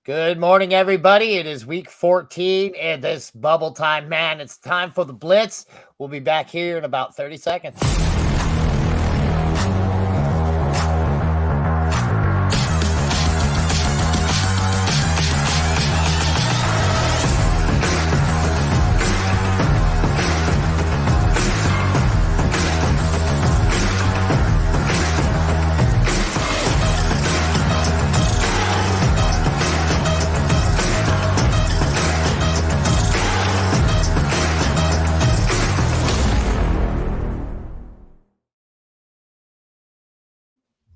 Good morning, everybody. It is week 14 and this bubble time, man. It's time for the Blitz. We'll be back here in about 30 seconds.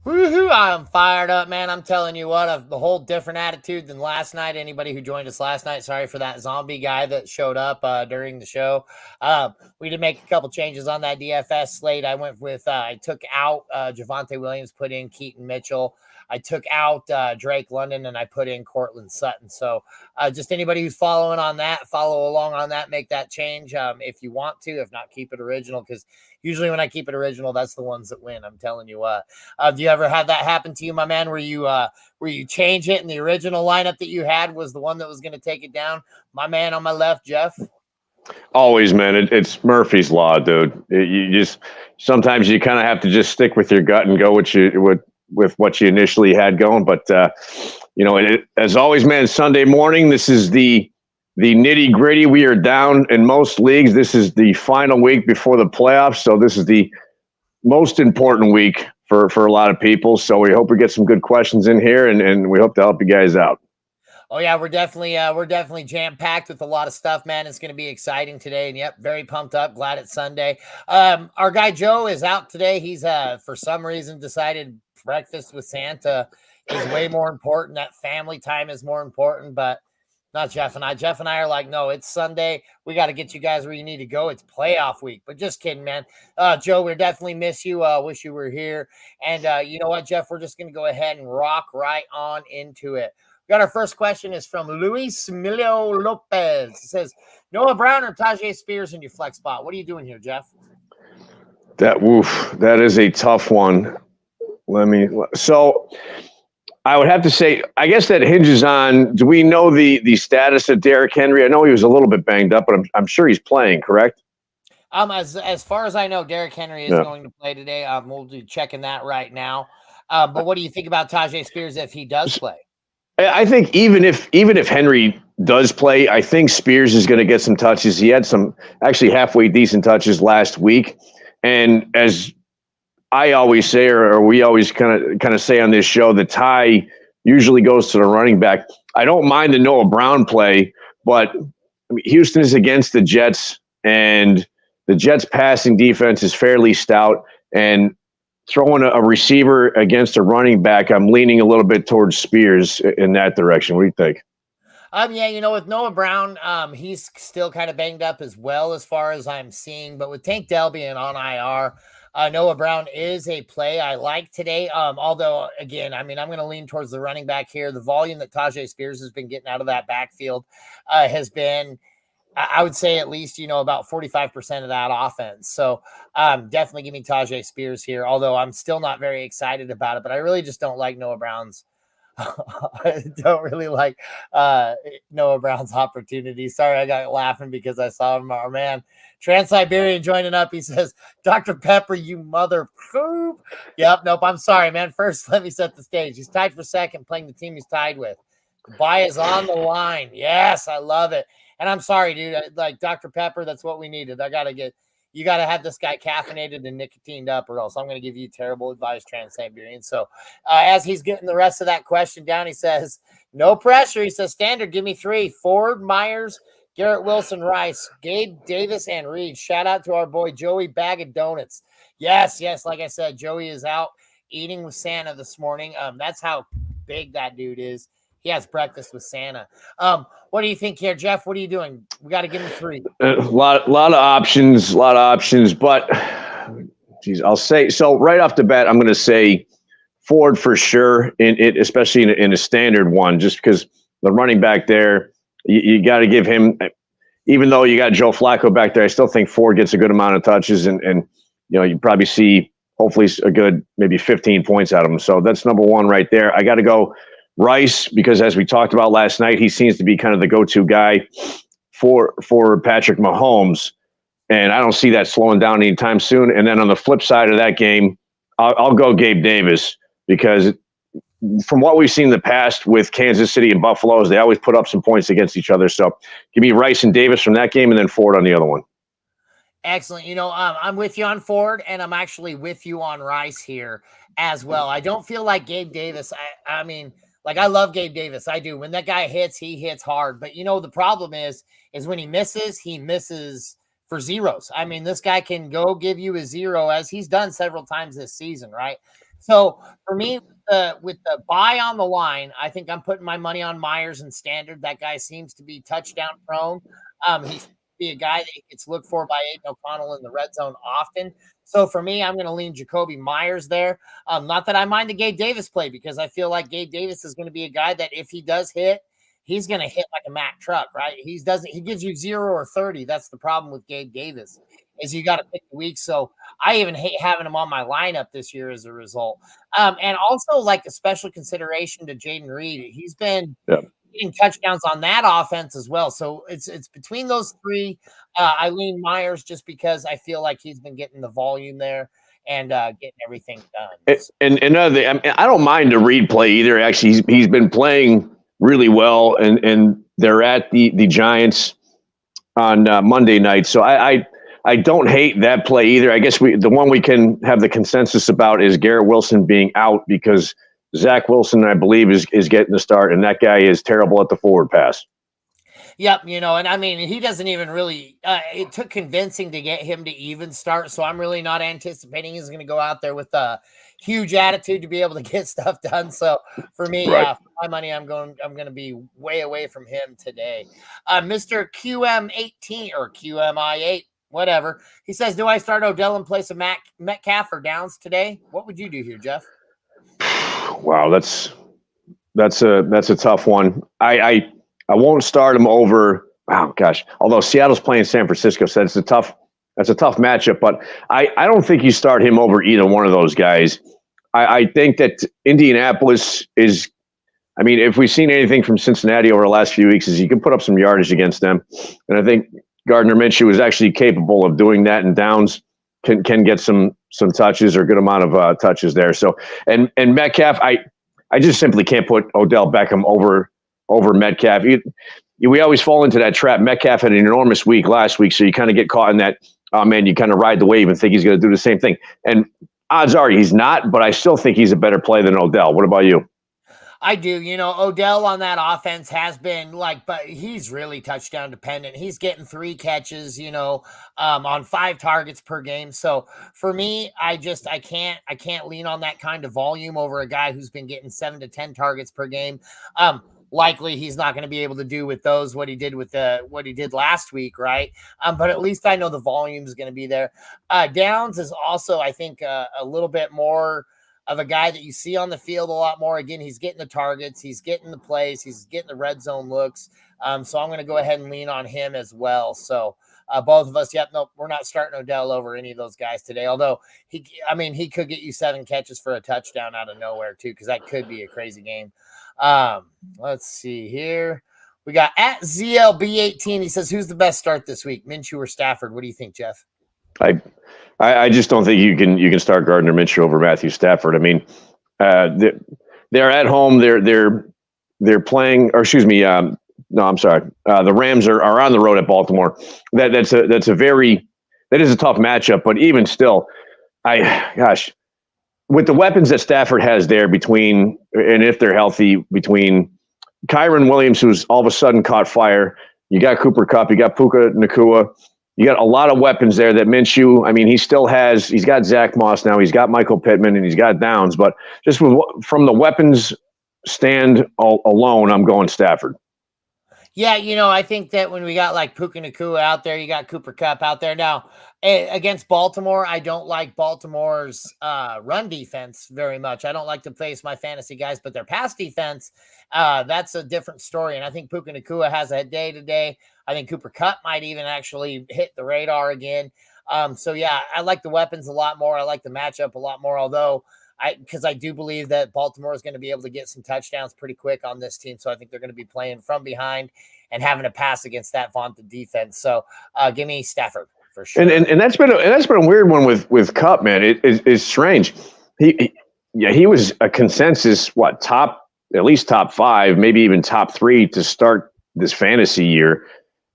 Woohoo! I'm fired up, man. I'm telling you what, a whole different attitude than last night. Anybody who joined us last night, sorry for that zombie guy that showed up during the show. We did make a couple changes on that DFS slate. I went with, I took out Javonte Williams, put in Keaton Mitchell. I took out Drake London, and I put in Cortland Sutton. So just anybody who's following on that, follow along on that, make that change if you want to. If not, keep it original, because usually when I keep it original, that's the ones that win. I'm telling you what. Do you ever have that happen to you, my man, where you change it and the original lineup that you had was the one that was going to take it down? My man on my left, Jeff. Always, man. It's Murphy's Law, dude. You just sometimes you kind of have to just stick with your gut and go with what you initially had going. But as always, man, Sunday morning. This is the nitty gritty. We are down in most leagues. This is the final week before the playoffs, so this is the most important week for a lot of people. So we hope we get some good questions in here, and we hope to help you guys out. Oh yeah, we're definitely jam-packed with a lot of stuff, man. It's going to be exciting today, and yep, very pumped up. Glad it's Sunday. Our guy Joe is out today. He's for some reason decided breakfast with Santa is way more important. That family time is more important, but not Jeff and I. Jeff and I are like, no, it's Sunday. We got to get you guys where you need to go. It's playoff week. But just kidding, man. Joe, we definitely miss you. Wish you were here. And you know what, Jeff? We're just going to go ahead and rock right on into it. We got our first question is from Luis Emilio Lopez. It says, Noah Brown or Tajay Spears in your flex spot? What are you doing here, Jeff? That is a tough one. So I would have to say, I guess that hinges on, do we know the status of Derrick Henry? I know he was a little bit banged up, but I'm sure he's playing, correct? As far as I know, Derrick Henry is going to play today. We'll be checking that right now. But what do you think about Tajay Spears if he does play? I think even if Henry does play, I think Spears is going to get some touches. He had some actually halfway decent touches last week. And as I always say, or we always kind of say on this show, the tie usually goes to the running back. I don't mind the Noah Brown play, but Houston is against the Jets, and the Jets' passing defense is fairly stout. And throwing a receiver against a running back, I'm leaning a little bit towards Spears in that direction. What do you think? Yeah, with Noah Brown, he's still kind of banged up as well as far as I'm seeing. But with Tank Dell being on IR, Noah Brown is a play I like today. Although, again, I'm going to lean towards the running back here. The volume that Tajay Spears has been getting out of that backfield has been, I would say, at least, about 45% of that offense. So definitely give me Tajay Spears here, although I'm still not very excited about it. But I really just don't like Noah Brown's. I don't really like Noah Brown's opportunity. Sorry, I got laughing because I saw him, our man Trans-Siberian joining up. He says, Dr. Pepper, you mother poop. Yep, nope, I'm sorry, man. First, let me set the stage. He's tied for second, playing the team he's tied with. The buy is on the line. Yes, I love it. And I'm sorry, dude. Like Dr. Pepper, that's what we needed. You got to have this guy caffeinated and nicotined up, or else I'm going to give you terrible advice, Trans-Siberian. So as he's getting the rest of that question down, he says, no pressure. He says, standard, give me three. Ford, Myers, Garrett Wilson, Rice, Gabe Davis, and Reed. Shout out to our boy Joey Bag of Donuts. Yes. Like I said, Joey is out eating with Santa this morning. That's how big that dude is. He has breakfast with Santa. What do you think here, Jeff? What are you doing? We got to give him three. A lot of options, but geez, I'll say so right off the bat. I'm going to say Ford for sure, especially in a standard one, just because the running back there, you got to give him. Even though you got Joe Flacco back there, I still think Ford gets a good amount of touches, and you probably see hopefully a good maybe 15 points out of him. So that's number one right there. I got to go Rice, because as we talked about last night, he seems to be kind of the go-to guy for Patrick Mahomes, and I don't see that slowing down anytime soon. And then on the flip side of that game, I'll go Gabe Davis, because from what we've seen in the past with Kansas City and Buffalo, is they always put up some points against each other. So give me Rice and Davis from that game, and then Ford on the other one. Excellent. I'm with you on Ford, and I'm actually with you on Rice here as well. I don't feel like Gabe Davis. I mean, like, I love Gabe Davis. I do. When that guy hits, he hits hard. But the problem is when he misses for zeros. I mean, this guy can go give you a zero, as he's done several times this season, right? So for me, with the buy on the line, I think I'm putting my money on Myers and Standard. That guy seems to be touchdown prone. He's be a guy that gets looked for by Aiden O'Connell in the red zone often. So for me, I'm going to lean Jacoby Myers there. Not that I mind the Gabe Davis play, because I feel like Gabe Davis is going to be a guy that if he does hit, he's going to hit like a Mack truck, right? He gives you 0 or 30. That's the problem with Gabe Davis, is you got to pick the week. So I even hate having him on my lineup this year as a result. And also, like, a special consideration to Jaden Reed. He's been getting touchdowns on that offense as well. So it's between those three. I lean Myers just because I feel like he's been getting the volume there and getting everything done. And another thing, I mean, I don't mind the Reed play either. Actually, he's been playing really well, and they're at the Giants on Monday night. So I don't hate that play either. I guess the one we can have the consensus about is Garrett Wilson being out, because Zach Wilson, I believe, is getting the start, and that guy is terrible at the forward pass. Yep, and I mean, he doesn't even really it took convincing to get him to even start, so I'm really not anticipating he's going to go out there with a huge attitude to be able to get stuff done. So for me, Right. for my money, I'm going to be way away from him today. Mr. QM18 or QMI8, whatever. He says, "Do I start Odell in place of Metcalf or Downs today?" What would you do here, Jeff? Wow, that's a tough one. I won't start him over. Wow, gosh. Although Seattle's playing San Francisco, so that's a tough matchup. But I don't think you start him over either one of those guys. I think that Indianapolis is. I mean, if we've seen anything from Cincinnati over the last few weeks, is you can put up some yardage against them, and I think Gardner Minshew is actually capable of doing that, and Downs can get some touches, or a good amount of touches there. So and Metcalf, I just simply can't put Odell Beckham over Metcalf. We always fall into that trap. Metcalf had an enormous week last week, so you kind of get caught in that. Oh man, you kind of ride the wave and think he's going to do the same thing. And odds are he's not, but I still think he's a better play than Odell. What about you? I do. Odell on that offense has been but he's really touchdown dependent. He's getting 3 catches, on 5 targets per game. So for me, I can't lean on that kind of volume over a guy who's been getting 7 to 10 targets per game. Likely he's not going to be able to do with those what he did last week, right? But at least I know the volume is going to be there. Downs is also, I think, a little bit more of a guy that you see on the field a lot more. Again, he's getting the targets, he's getting the plays, he's getting the red zone looks. So I'm going to go ahead and lean on him as well. So both of us, we're not starting Odell over any of those guys today. Although he could get you 7 catches for a touchdown out of nowhere too, because that could be a crazy game. Let's see here. We got at ZLB18. He says, "Who's the best start this week, Minshew or Stafford?" What do you think, Jeff? I just don't think you can start Gardner Minshew over Matthew Stafford. I mean, they're at home. They're playing, or excuse me. No, I'm sorry. The Rams are on the road at Baltimore. That is a tough matchup. But even still, with the weapons that Stafford has there and if they're healthy, between Kyron Williams, who's all of a sudden caught fire, you got Cooper Kupp, you got Puka Nacua. You got a lot of weapons there that Minshew, I mean, he's got Zach Moss now, he's got Michael Pittman, and he's got Downs. But just from the weapons stand alone, I'm going Stafford. Yeah, I think that when we got like Puka Nacua out there, you got Cooper Kupp out there. Now, against Baltimore, I don't like Baltimore's run defense very much. I don't like to face my fantasy guys, but their pass defense, that's a different story. And I think Puka Nacua has a day today. I think Cooper Kupp might even actually hit the radar again. So yeah, I like the weapons a lot more. I like the matchup a lot more. Although because I do believe that Baltimore is going to be able to get some touchdowns pretty quick on this team. So I think they're going to be playing from behind and having to pass against that vaunted defense. So give me Stafford for sure. And that's been a weird one with Kupp, man. It's strange. He was a consensus at least top 5, maybe even top 3 to start this fantasy year,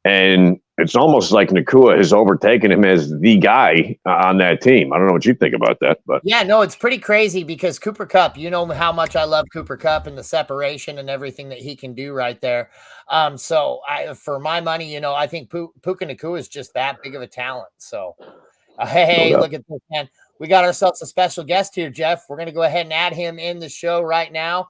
and it's almost like Nakua has overtaken him as the guy on that team. I don't know what you think about that, but yeah, no, it's pretty crazy because Cooper Kupp, you know how much I love Cooper Kupp and the separation and everything that he can do right there. So for my money, I think Puka Nakua is just that big of a talent. So, hey, look at this, man. We got ourselves a special guest here, Jeff. We're going to go ahead and add him in the show right now.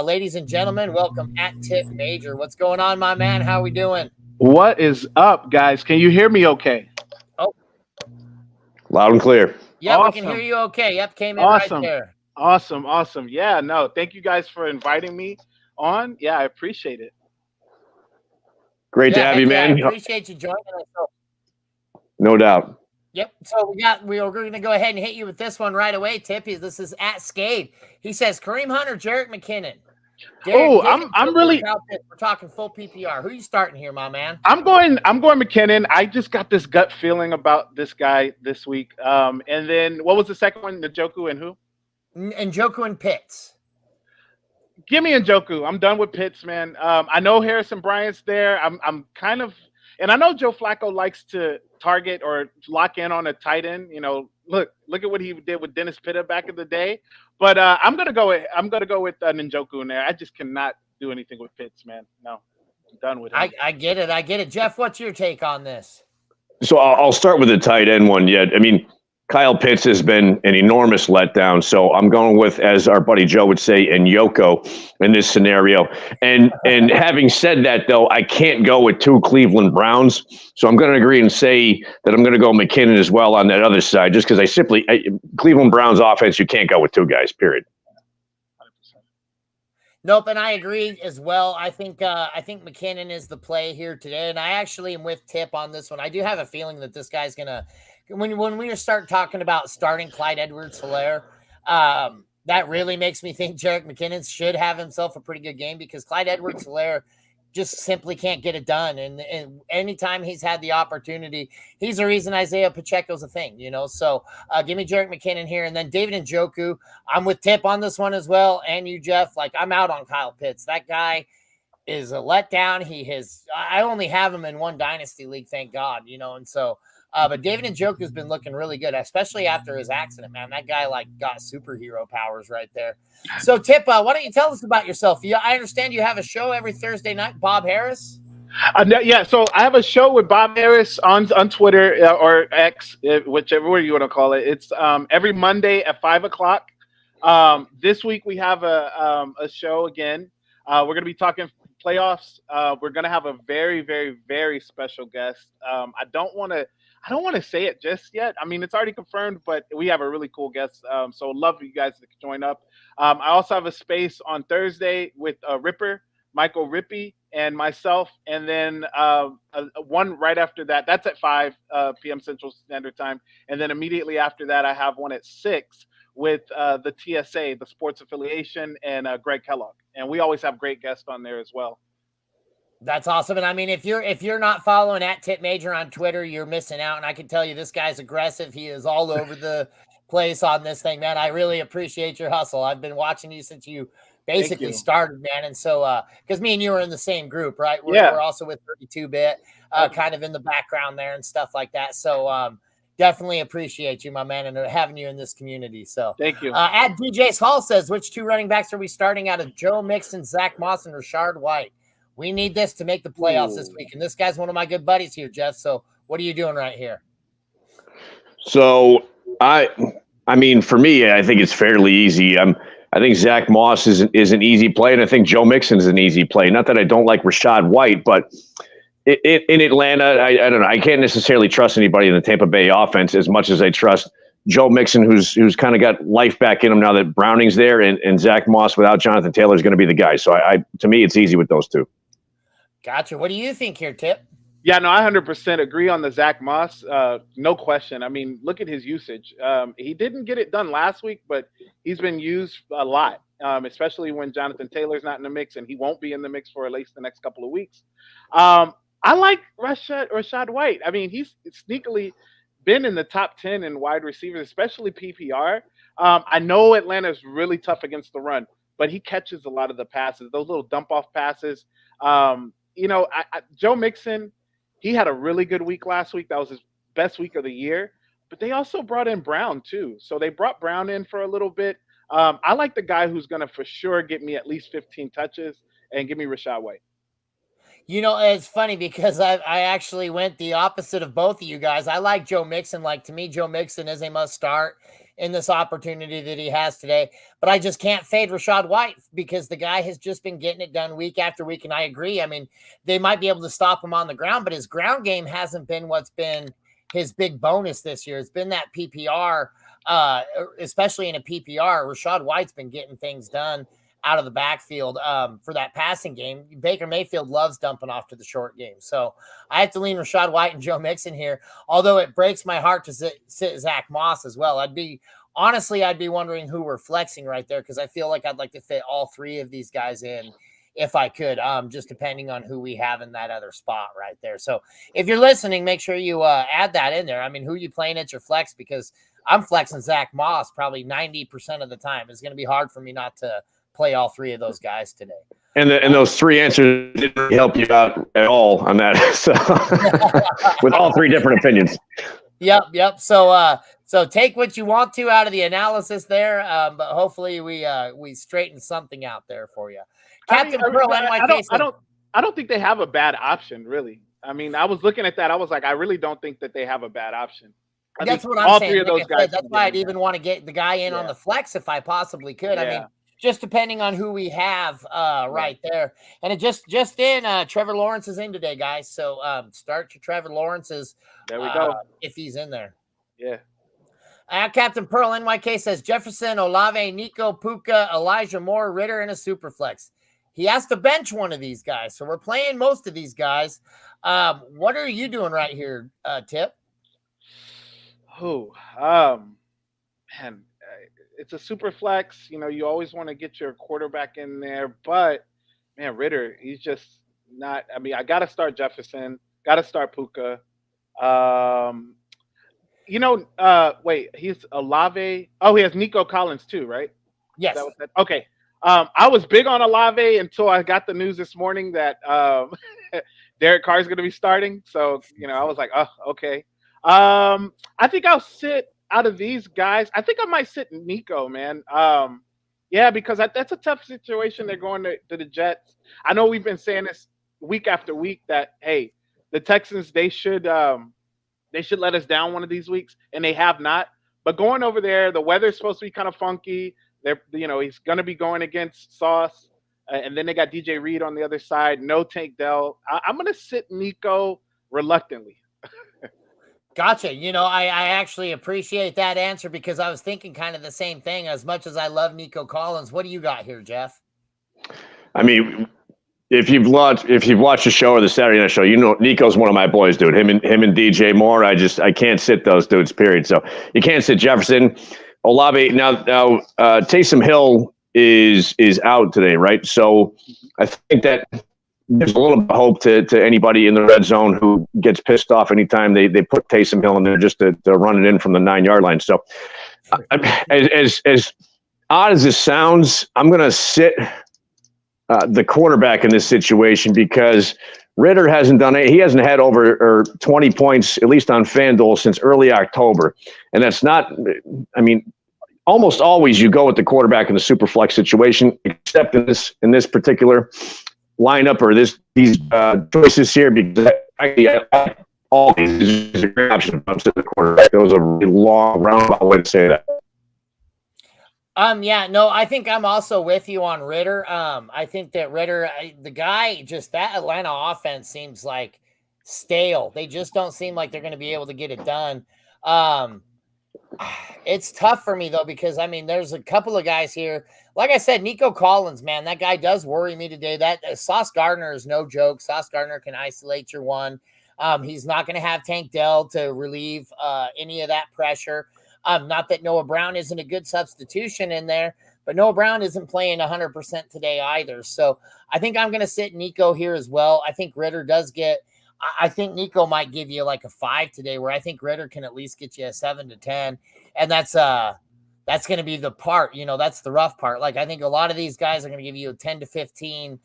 Ladies and gentlemen, welcome at Tip Major. What's going on, my man? How we doing? What is up, guys? Can you hear me okay? Oh, loud and clear. Yeah, awesome. We can hear you okay. Yep, came in right there. Awesome. Yeah, no, thank you guys for inviting me on. Yeah, I appreciate it. Great to have you, man. I appreciate you joining us. No doubt. Yep. So we're going to go ahead and hit you with this one right away, Tippy. This is at Skade. He says Kareem Hunt or Jerick McKinnon. I'm really. We're talking full PPR. Who are you starting here, my man? I'm going McKinnon. I just got this gut feeling about this guy this week. And then what was the second one? Njoku and who? Njoku and Pitts. Give me Njoku. I'm done with Pitts, man. I know Harrison Bryant's there. I'm kind of, and I know Joe Flacco likes to target or lock in on a tight end. Look at what he did with Dennis Pitta back in the day. But I'm gonna go with Njoku in there. I just cannot do anything with Pitts, man. No, I'm done with him. I get it. Jeff, what's your take on this? So I'll start with the tight end one. Yeah, I mean, Kyle Pitts has been an enormous letdown. So I'm going with, as our buddy Joe would say, Nyoko in this scenario. And having said that, though, I can't go with 2 Cleveland Browns. So I'm going to agree and say that I'm going to go McKinnon as well on that other side, just because Cleveland Browns offense, you can't go with 2 guys, period. Nope, and I agree as well. I think McKinnon is the play here today, and I actually am with Tip on this one. I do have a feeling that this guy's gonna. When we start talking about starting Clyde Edwards-Helaire, that really makes me think Jerick McKinnon should have himself a pretty good game because Clyde Edwards-Helaire just simply can't get it done. And anytime he's had the opportunity, he's the reason Isaiah Pacheco's a thing, So give me Jerick McKinnon here. And then David Njoku, I'm with Tip on this one as well. And you, Jeff, I'm out on Kyle Pitts. That guy is a letdown. I only have him in one dynasty league, thank God, and so but David Njoku has been looking really good, especially after his accident, man. That guy got superhero powers right there. So Tip, why don't you tell us about yourself? I understand you have a show every Thursday night, Bob Harris. Yeah, so I have a show with Bob Harris on Twitter or X, whichever way you want to call it. It's every Monday at 5:00. This week we have a show again. We're going to be talking playoffs. We're going to have a very, very, very special guest. I don't want to say it just yet. I mean, it's already confirmed, but we have a really cool guest. So I'd love for you guys to join up. I also have a space on Thursday with Ripper, Michael Rippey, and myself. And then one right after that. That's at 5 p.m. Central Standard Time. And then immediately after that, I have one at 6 with the TSA, the Sports Affiliation, and Greg Kellogg. And we always have great guests on there as well. That's awesome. And I mean, if you're not following at Tip Major on Twitter, you're missing out. And I can tell you this guy's aggressive. He is all over the place on this thing, man. I really appreciate your hustle. I've been watching you since you basically started, man. And so, because me and you are in the same group, right? We're also with 32-bit, kind of in the background there and stuff like that. So definitely appreciate you, my man, and having you in this community. So thank you. At DJ's Hall says, which 2 running backs are we starting out of Joe Mixon, Zach Moss, and Rashard White? We need this to make the playoffs this week. And this guy's one of my good buddies here, Jeff. So what are you doing right here? So I mean, for me, I think it's fairly easy. I think Zach Moss is an easy play, and I think Joe Mixon is an easy play. Not that I don't like Rashad White, but in Atlanta, I don't know. I can't necessarily trust anybody in the Tampa Bay offense as much as I trust Joe Mixon, who's kind of got life back in him now that Browning's there, and Zach Moss without Jonathan Taylor is going to be the guy. So to me, it's easy with those 2. Gotcha. What do you think here, Tip? Yeah, no, I 100% agree on the Zach Moss. No question. I mean, look at his usage. He didn't get it done last week, but he's been used a lot, especially when Jonathan Taylor's not in the mix, and he won't be in the mix for at least the next couple of weeks. I like Rashad White. I mean, he's sneakily been in the top 10 in wide receivers, especially PPR. I know Atlanta's really tough against the run, but he catches a lot of the passes, those little dump off passes. Joe Mixon, he had a really good week last week. That was his best week of the year. But they also brought in Brown too. So they brought Brown in for a little bit. I like the guy who's going to for sure get me at least 15 touches and give me Rashad White. It's funny because I actually went the opposite of both of you guys. I like Joe Mixon. Like, to me, Joe Mixon is a must start in this opportunity that he has today. But I just can't fade Rashad White because the guy has just been getting it done week after week. And I agree. I mean, they might be able to stop him on the ground, but his ground game hasn't been what's been his big bonus this year. It's been that PPR, especially in a PPR. Rashad White's been getting things done out of the backfield for that passing game. Baker Mayfield loves dumping off to the short game. So I have to lean Rashad White and Joe Mixon here, although it breaks my heart to sit Zach Moss as well. I'd be wondering who we're flexing right there because I feel like I'd like to fit all three of these guys in if I could, just depending on who we have in that other spot right there. So if you're listening, make sure you add that in there. I mean, who you playing at your flex, because I'm flexing Zach Moss probably 90% of the time. It's going to be hard for me not to play all three of those guys today. And those three answers didn't really help you out at all on that. So with all three different opinions. Yep. So take what you want to out of the analysis there, but hopefully we straighten something out there for you. Captain Pearl, I don't think they have a bad option, really. I mean, I was looking at that. I was like, I really don't think that they have a bad option. That's what I'm saying. Three of those guys. That's why I'd even want to get the guy in on the flex if I possibly could. Yeah. I mean, just depending on who we have right there. And it just in, Trevor Lawrence is in today, guys. So start your Trevor Lawrence's. There we go. If he's in there. Yeah. Captain Pearl NYK says Jefferson, Olave, Nico, Puka, Elijah Moore, Ritter, and a super flex. He has to bench one of these guys. So we're playing most of these guys. What are you doing right here, Tip? Man, it's a super flex. You know, you always want to get your quarterback in there, but man, Ritter, he's just not. I mean, I got to start Jefferson, got to start Puka. Wait, he's Olave. Oh, he has Nico Collins too, right? Yes. Okay. I was big on Olave until I got the news this morning that Derek Carr is going to be starting. So, I was like, oh, okay. I think I'll sit out of these guys. I think I might sit Nico, man. Because that's a tough situation. They're going to the Jets. I know we've been saying this week after week that, hey, the Texans, they should let us down one of these weeks, and they have not. But going over there, the weather's supposed to be kind of funky. He's going to be going against Sauce, and then they got DJ Reed on the other side. No Tank Dell. I'm going to sit Nico reluctantly. Gotcha. I actually appreciate that answer because I was thinking kind of the same thing. As much as I love Nico Collins, what do you got here, Jeff? I mean, if you've watched the show or the Saturday Night Show, Nico's one of my boys, dude. Him and DJ Moore, I can't sit those dudes. Period. So you can't sit Jefferson, Olave. Now Taysom Hill is out today, right? So I think that there's a little bit of hope to anybody in the red zone who gets pissed off anytime they put Taysom Hill in there just to run it in from the 9-yard line. So as odd as this sounds, I'm going to sit the quarterback in this situation because Ritter hasn't done it. He hasn't had over 20 points, at least on FanDuel, since early October. And that's not, almost always you go with the quarterback in the super flex situation, except in this particular lineup or these choices here, because all these is a great option. I'm sitting the quarterback. That was a really long roundabout way to say that. I think I'm also with you on Ritter. I think that Ritter, the guy, just that Atlanta offense seems like stale. They just don't seem like they're going to be able to get it done. It's tough for me though, because there's a couple of guys here. Like I said, Nico Collins, man, that guy does worry me today. That Sauce Gardner is no joke. Sauce Gardner can isolate your one. He's not going to have Tank Dell to relieve any of that pressure. Not that Noah Brown isn't a good substitution in there, but Noah Brown isn't playing 100% today either. So I think I'm going to sit Nico here as well. I think Ritter does get – I think Nico might give you like a 5 today, where I think Ritter can at least get you a 7 to 10. And that's going to be the part, that's the rough part. Like, I think a lot of these guys are going to give you a 10 to 15.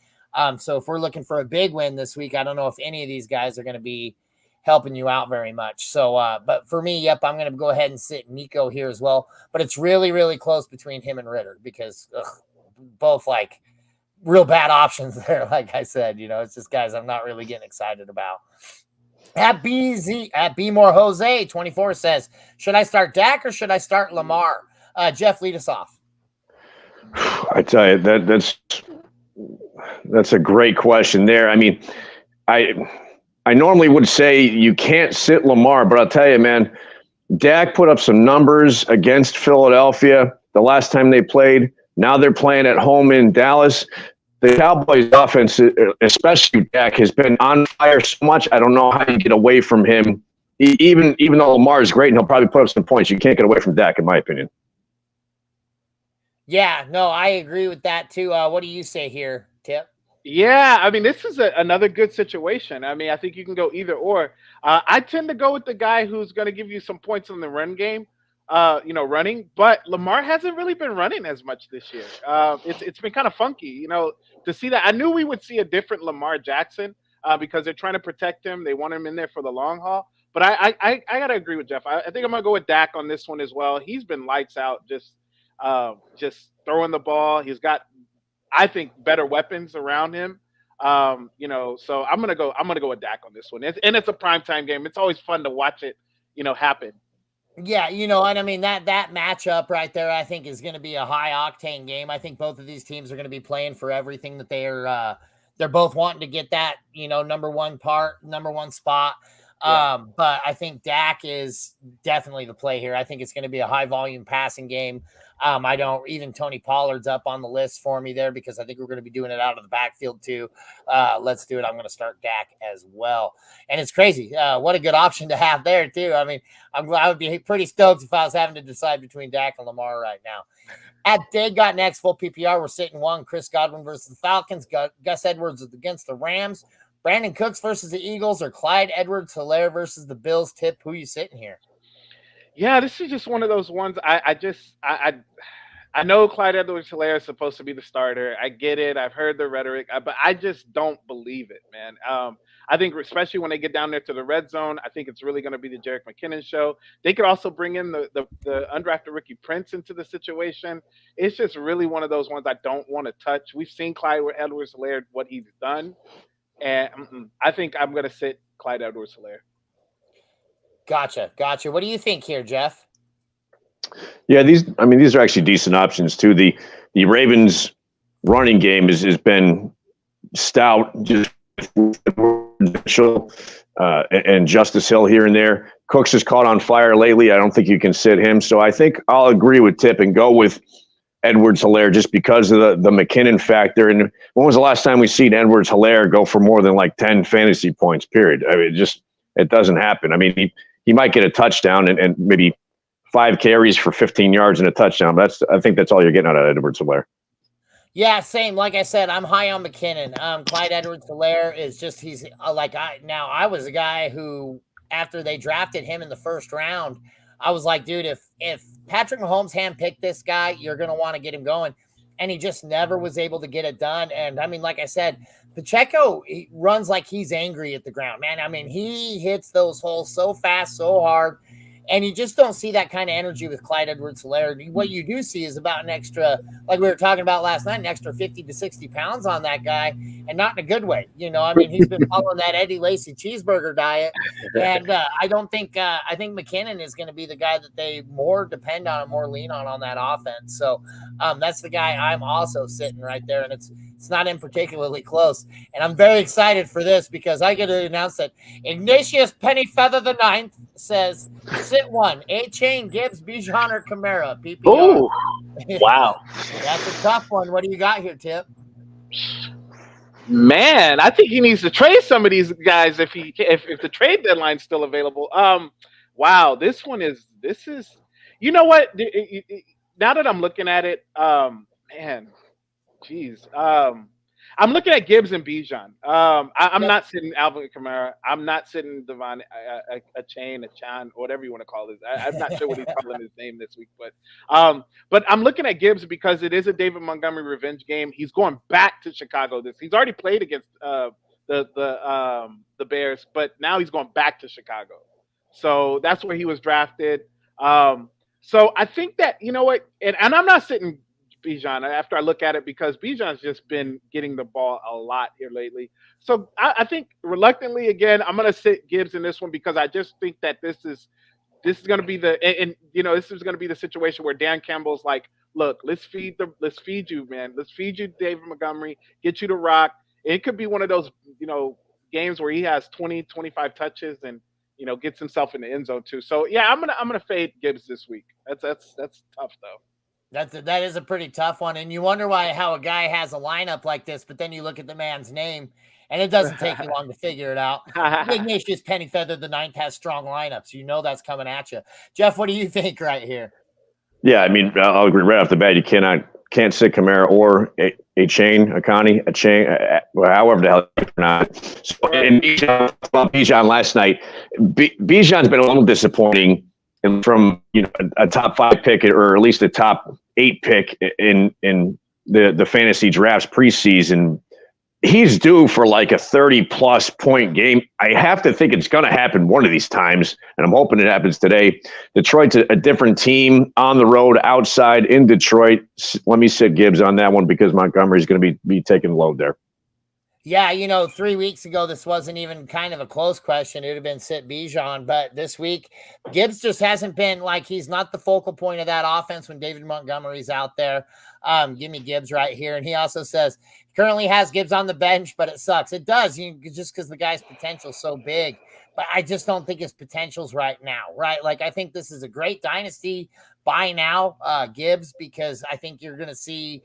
So if we're looking for a big win this week, I don't know if any of these guys are going to be helping you out very much. So, but for me, yep, I'm going to go ahead and sit Nico here as well. But it's really, really close between him and Ritter, because both like real bad options there. Like I said, it's just guys I'm not really getting excited about. At B More Jose 24 says, should I start Dak or should I start Lamar? Jeff, lead us off. I tell you, that's a great question there. I mean, I normally would say you can't sit Lamar, but I'll tell you, man, Dak put up some numbers against Philadelphia the last time they played. Now they're playing at home in Dallas. The Cowboys' offense, especially Dak, has been on fire so much. I don't know how you get away from him. Even though Lamar is great and he'll probably put up some points, you can't get away from Dak, in my opinion. Yeah, no, I agree with that too. What do you say here, Tip? Yeah, I mean, this is another good situation. I mean, I think you can go either or. I tend to go with the guy who's going to give you some points in the run game, running. But Lamar hasn't really been running as much this year. It's been kind of funky, to see that. I knew we would see a different Lamar Jackson because they're trying to protect him. They want him in there for the long haul. But I got to agree with Jeff. I think I'm going to go with Dak on this one as well. He's been lights out, just throwing the ball. He's got, I think, better weapons around him. So I'm gonna go with Dak on this one. And it's a primetime game. It's always fun to watch it, happen. Yeah, and I mean that matchup right there, I think, is going to be a high octane game. I think both of these teams are going to be playing for everything that they're both wanting to get that, number one spot. Yeah. But I think Dak is definitely the play here. I think it's going to be a high volume passing game. Even Tony Pollard's up on the list for me there, because I think we're going to be doing it out of the backfield too. Let's do it. I'm going to start Dak as well. And it's crazy. What a good option to have there too. I mean, I would be pretty stoked if I was having to decide between Dak and Lamar right now. At Dave got next full PPR, we're sitting 1, Chris Godwin versus the Falcons, Gus Edwards against the Rams, Brandon Cooks versus the Eagles, or Clyde Edwards-Helaire versus the Bills. Tip, who you sitting here? Yeah, this is just one of those ones. I know Clyde Edwards-Helaire is supposed to be the starter. I get it. I've heard the rhetoric, but I just don't believe it, man. I think especially when they get down there to the red zone, I think it's really going to be the Jerick McKinnon show. They could also bring in the undrafted rookie Prince into the situation. It's just really one of those ones I don't want to touch. We've seen Clyde Edwards-Helaire, what he's done. And I think I'm going to sit Clyde Edwards-Helaire. Gotcha. What do you think here, Jeff? Yeah, these are actually decent options too. The Ravens running game has been stout, just and Justice Hill here and there. Cooks has caught on fire lately. I don't think you can sit him. So I think I'll agree with Tip and go with Edwards-Helaire just because of the McKinnon factor. And when was the last time we seen Edwards-Helaire go for more than like 10 fantasy points, period? I mean, it doesn't happen. I mean, he might get a touchdown and maybe 5 carries for 15 yards and a touchdown. I think that's all you're getting out of Edwards-Helaire. Yeah, same. Like I said, I'm high on McKinnon. Clyde Edwards-Helaire is just, he's I was a guy who, after they drafted him in the first round, I was like, dude, if Patrick Mahomes handpicked this guy, you're going to want to get him going. And he just never was able to get it done. And I mean, like I said, Pacheco, he runs like he's angry at the ground, man. I mean, he hits those holes so fast, so hard. And you just don't see that kind of energy with Clyde Edwards-Helaire. What you do see is about an extra, like we were talking about last night, an extra 50 to 60 pounds on that guy, and not in a good way. I mean, he's been following that Eddie Lacy cheeseburger diet. And I think McKinnon is going to be the guy that they more depend on and more lean on that offense. So that's the guy I'm also sitting right there. And it's not in particularly close. And I'm very excited for this because I get to announce that Ignatius Pennyfeather the Ninth says, sit 1, A-Chain, Gibbs, Bijan, or Kamara, PPR. Oh, wow. That's a tough one. What do you got here, Tip? Man, I think he needs to trade some of these guys if the trade deadline's still available. Wow, this is you know what? Now that I'm looking at it, man, jeez. I'm looking at Gibbs and Bijan. I'm not sitting Alvin Kamara. I'm not sitting Devon a chain, a Chan, whatever you want to call it. I'm not sure what he's calling his name this week, but I'm looking at Gibbs because it is a David Montgomery revenge game. He's going back to Chicago. He's already played against the Bears, but now he's going back to Chicago. So that's where he was drafted. So I think that you know what, and I'm not sitting Bijan after I look at it because Bijan's just been getting the ball a lot here lately. So I think reluctantly again, I'm gonna sit Gibbs in this one because I just think that this is gonna be this is gonna be the situation where Dan Campbell's like, look, let's feed you, man. Let's feed you David Montgomery, get you to rock. It could be one of those, games where he has 20, 25 touches and gets himself in the end zone too. So yeah, I'm gonna fade Gibbs this week. That's tough though. That is a pretty tough one, and you wonder how a guy has a lineup like this, but then you look at the man's name, and it doesn't take you long to figure it out. Ignatius Pennyfeather the ninth has strong lineups. You know that's coming at you. Jeff, what do you think right here? Yeah, I mean, I'll agree right off the bat. You can't sit Kamara or a chain, a Connie, a chain, however the hell you pronounce it. So, and Bijan last night, Bijan's been a little disappointing from a top 5 pick or at least a top 8 pick in the fantasy drafts preseason. He's due for like a 30-plus point game. I have to think it's going to happen one of these times, and I'm hoping it happens today. Detroit's a different team on the road, outside in Detroit. Let me sit Gibbs on that one because Montgomery's going to be taking load there. Yeah, 3 weeks ago, this wasn't even kind of a close question. It would have been sit Bijan, but this week, Gibbs just hasn't been he's not the focal point of that offense when David Montgomery's out there. Give me Gibbs right here. And he also says currently has Gibbs on the bench, but it sucks. It does, just because the guy's potential is so big. But I just don't think his potential's right now, right? I think this is a great dynasty buy now, Gibbs, because I think you're going to see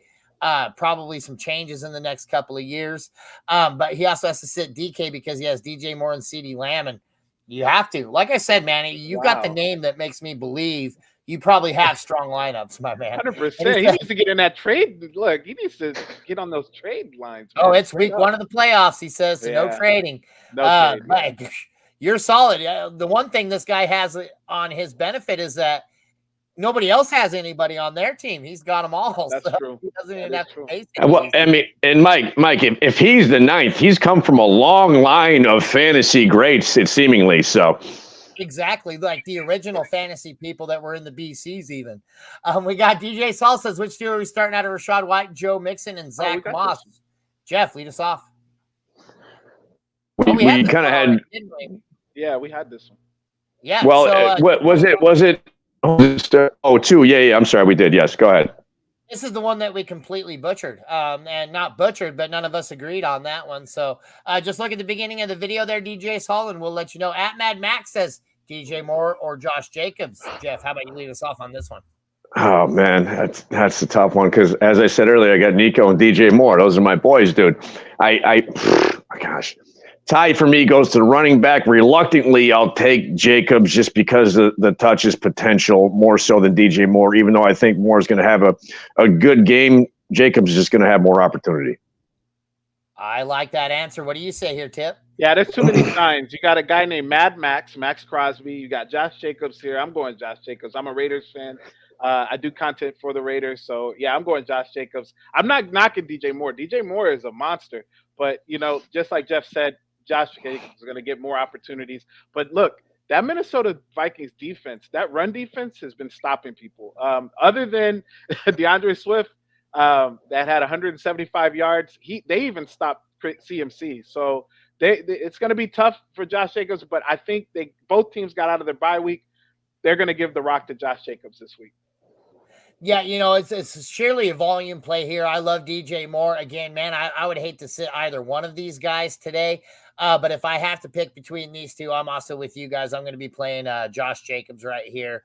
probably some changes in the next couple of years. But he also has to sit DK because he has DJ Moore and CeeDee Lamb. And you have to. Like I said, man, you've got the name that makes me believe you probably have strong lineups, my man. 100%. He needs to get in that trade. Look, he needs to get on those trade lines. Man. Oh, it's week 1 of the playoffs, he says, so no trading. No trade, you're solid. The one thing this guy has on his benefit is that nobody else has anybody on their team. He's got them all. That's true. He doesn't even have to face it. Well, I mean, and Mike, if he's the 9th, he's come from a long line of fantasy greats, seemingly so. Exactly, like the original fantasy people that were in the BCs even. We got DJ Saul says, which two are we starting out of Rachaad White, Joe Mixon, and Zach Moss? This. Jeff, lead us off. We kind of had... Yeah, we had this one. Yeah. Well, so, was it? Oh, 2. Yeah. I'm sorry. We did. Yes. Go ahead. This is the one that we completely butchered, and not butchered, but none of us agreed on that one. So just look at the beginning of the video there, DJ Saul, and we'll let you know. At Mad Max says DJ Moore or Josh Jacobs. Jeff, how about you lead us off on this one? Oh, man, that's the tough one because, as I said earlier, I got Nico and DJ Moore. Those are my boys, dude. Gosh. Ty, for me, goes to the running back. Reluctantly, I'll take Jacobs just because the touches potential more so than DJ Moore, even though I think Moore is going to have a good game. Jacobs is just going to have more opportunity. I like that answer. What do you say here, Tip? Yeah, there's too many signs. You got a guy named Mad Max Crosby. You got Josh Jacobs here. I'm going Josh Jacobs. I'm a Raiders fan. I do content for the Raiders. So, yeah, I'm going Josh Jacobs. I'm not knocking DJ Moore. DJ Moore is a monster. But, just like Jeff said, Josh Jacobs is going to get more opportunities. But look, that Minnesota Vikings defense, that run defense has been stopping people. Other than DeAndre Swift, that had 175 yards, they even stopped CMC. So it's going to be tough for Josh Jacobs, but I think both teams got out of their bye week. They're going to give the rock to Josh Jacobs this week. Yeah, it's surely a volume play here. I love DJ Moore. Again, man, I would hate to sit either one of these guys today. But if I have to pick between these two, I'm also with you guys. I'm going to be playing Josh Jacobs right here.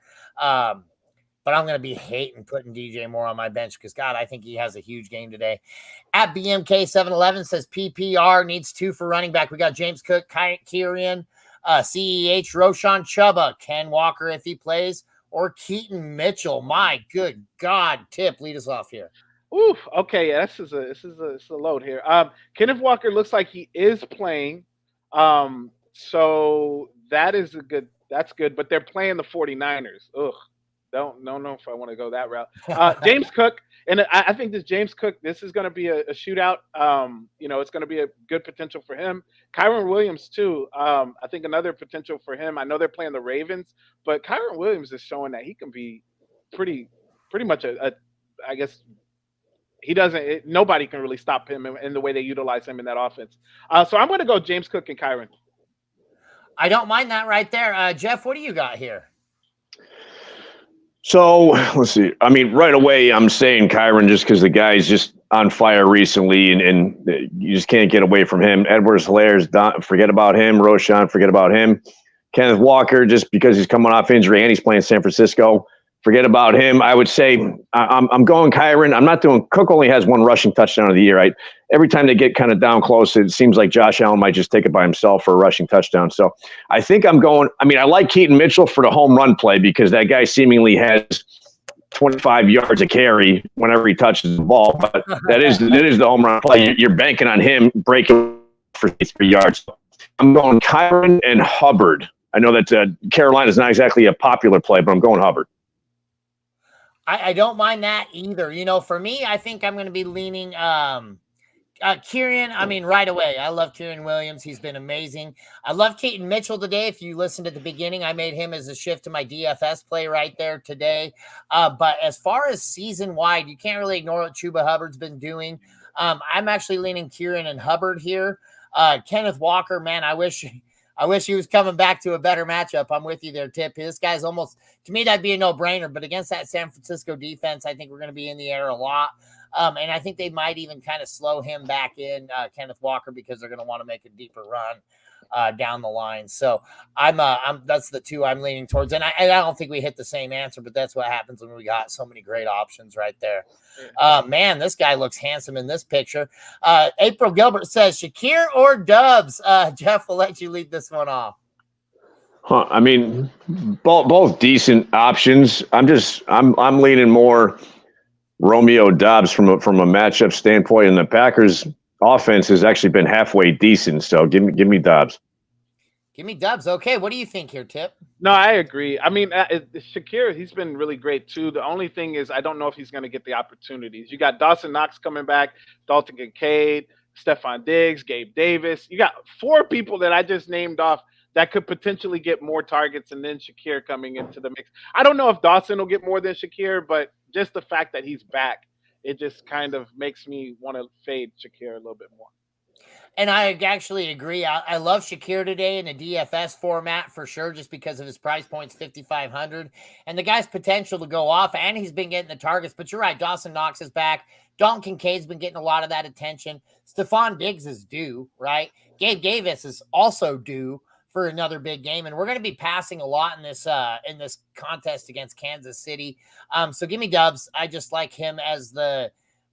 but I'm going to be hating putting DJ Moore on my bench because, God, I think he has a huge game today. At BMK711 says PPR needs 2 for running back. We got James Cook, Kieran, CEH, Roshan Chuba, Ken Walker if he plays, or Keaton Mitchell. My good God, Tip, lead us off here. Oof. Okay, yeah, this is a load here. Kenneth Walker looks like he is playing. So that's good, but they're playing the 49ers. Ugh. Don't know if I want to go that route. James Cook, and I think this is going to be a shootout. It's going to be a good potential for him. Kyron Williams too. I think another potential for him. I know they're playing the Ravens, but Kyron Williams is showing that he can be pretty much I guess nobody can really stop him in the way they utilize him in that offense. So I'm going to go James Cook and Kyron. I don't mind that right there. Jeff, what do you got here? So let's see. I mean, right away, I'm saying Kyron just because the guy's just on fire recently, and you just can't get away from him. Edwards-Helaire, forget about him. Roshan, forget about him. Kenneth Walker, just because he's coming off injury and he's playing San Francisco, forget about him. I would say I'm going Kyron. I'm not doing. Cook only has 1 rushing touchdown of the year. Right? Every time they get kind of down close, it seems like Josh Allen might just take it by himself for a rushing touchdown. So I think I'm going. I mean, I like Keaton Mitchell for the home run play because that guy seemingly has 25 yards a carry whenever he touches the ball. But that is the home run play. You're banking on him breaking for 3 yards. I'm going Kyron and Hubbard. I know that Carolina is not exactly a popular play, but I'm going Hubbard. I don't mind that either. For me, I think I'm going to be leaning Kieran. I mean, right away, I love Kieran Williams. He's been amazing. I love Keaton Mitchell today. If you listened at the beginning, I made him as a shift to my DFS play right there today. But as far as season-wide, you can't really ignore what Chuba Hubbard's been doing. I'm actually leaning Kieran and Hubbard here. Kenneth Walker, man, I wish he was coming back to a better matchup. I'm with you there, Tip. This guy's almost, to me, that'd be a no-brainer. But against that San Francisco defense, I think we're going to be in the air a lot. And I think they might even kind of slow him back in, Kenneth Walker, because they're going to want to make a deeper run down the line. So that's the 2 I'm leaning towards. And I don't think we hit the same answer, but that's what happens when we got so many great options right there. Man, this guy looks handsome in this picture. April Gilbert says Shakir or Dubs. Jeff, will let you lead this one off. I mean, both decent options. I'm leaning more Romeo Doubs from a matchup standpoint, and the Packers offense has actually been halfway decent. So give me Doubs. Give me Doubs. Okay, what do you think here, Tip? No, I agree. I mean, Shakir, he's been really great too. The only thing is, I don't know if he's going to get the opportunities. You got Dawson Knox coming back, Dalton Kincaid, Stephon Diggs, Gabe Davis. You got 4 people that I just named off that could potentially get more targets, and then Shakir coming into the mix. I don't know if Dawson will get more than Shakir, but just the fact that he's back, it just kind of makes me want to fade Shakir a little bit more. And I actually agree. I love Shakir today in a DFS format for sure, just because of his price points, 5,500, and the guy's potential to go off, and he's been getting the targets. But you're right, Dawson Knox is back. Dalton Kincaid's been getting a lot of that attention. Stephon Diggs is due, right? Gabe Davis is also due for another big game, and we're going to be passing a lot in this contest against Kansas City. So give me Dubs. I just like him as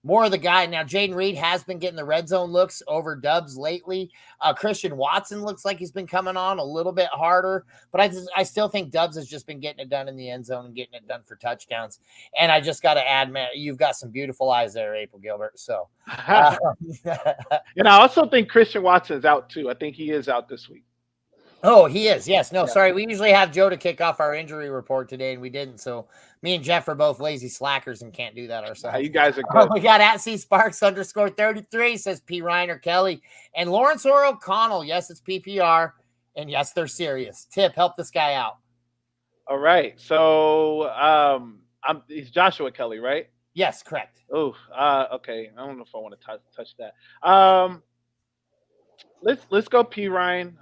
more of the guy. Now, Jaden Reed has been getting the red zone looks over Dubs lately. Christian Watson looks like he's been coming on a little bit harder, but I still think Dubs has just been getting it done in the end zone and getting it done for touchdowns. And I just got to add, man, you've got some beautiful eyes there, April Gilbert. So, and I also think Christian Watson's out too. I think he is out this week. Oh, he is. Yes. No, sorry. We usually have Joe to kick off our injury report today, and we didn't. So me and Jeff are both lazy slackers and can't do that ourselves. You guys are good. We got at C Sparks _33 says P. Reiner Kelly and Lawrence or O'Connell. Yes, it's PPR, and yes, they're serious. Tip, help this guy out. All right. So he's Joshua Kelly, right? Yes, correct. Oh, okay. I don't know if I want to touch that. Let's go P. Ryan.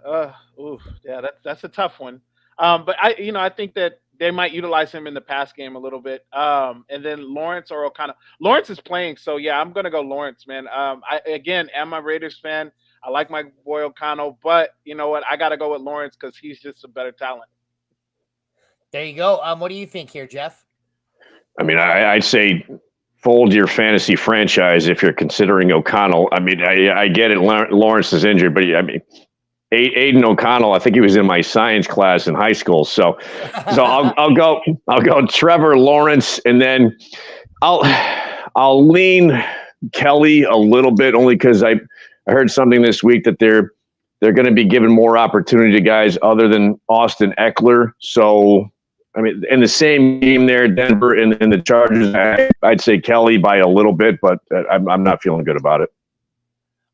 Yeah, that's a tough one. But I think that they might utilize him in the pass game a little bit. And then Lawrence or O'Connell. Lawrence is playing, so yeah, I'm gonna go Lawrence, man. I am a Raiders fan. I like my boy O'Connell, but you know what? I gotta go with Lawrence because he's just a better talent. There you go. What do you think here, Jeff? I mean, I'd say fold your fantasy franchise if you're considering O'Connell. I mean, I get it. Lawrence is injured, but I mean, Aiden O'Connell. I think he was in my science class in high school. So I'll go Trevor Lawrence, and then I'll lean Kelly a little bit, only because I heard something this week that they're going to be giving more opportunity to guys other than Austin Eckler. So, I mean, in the same game there, Denver and the Chargers, I'd say Kelly by a little bit, but I'm not feeling good about it.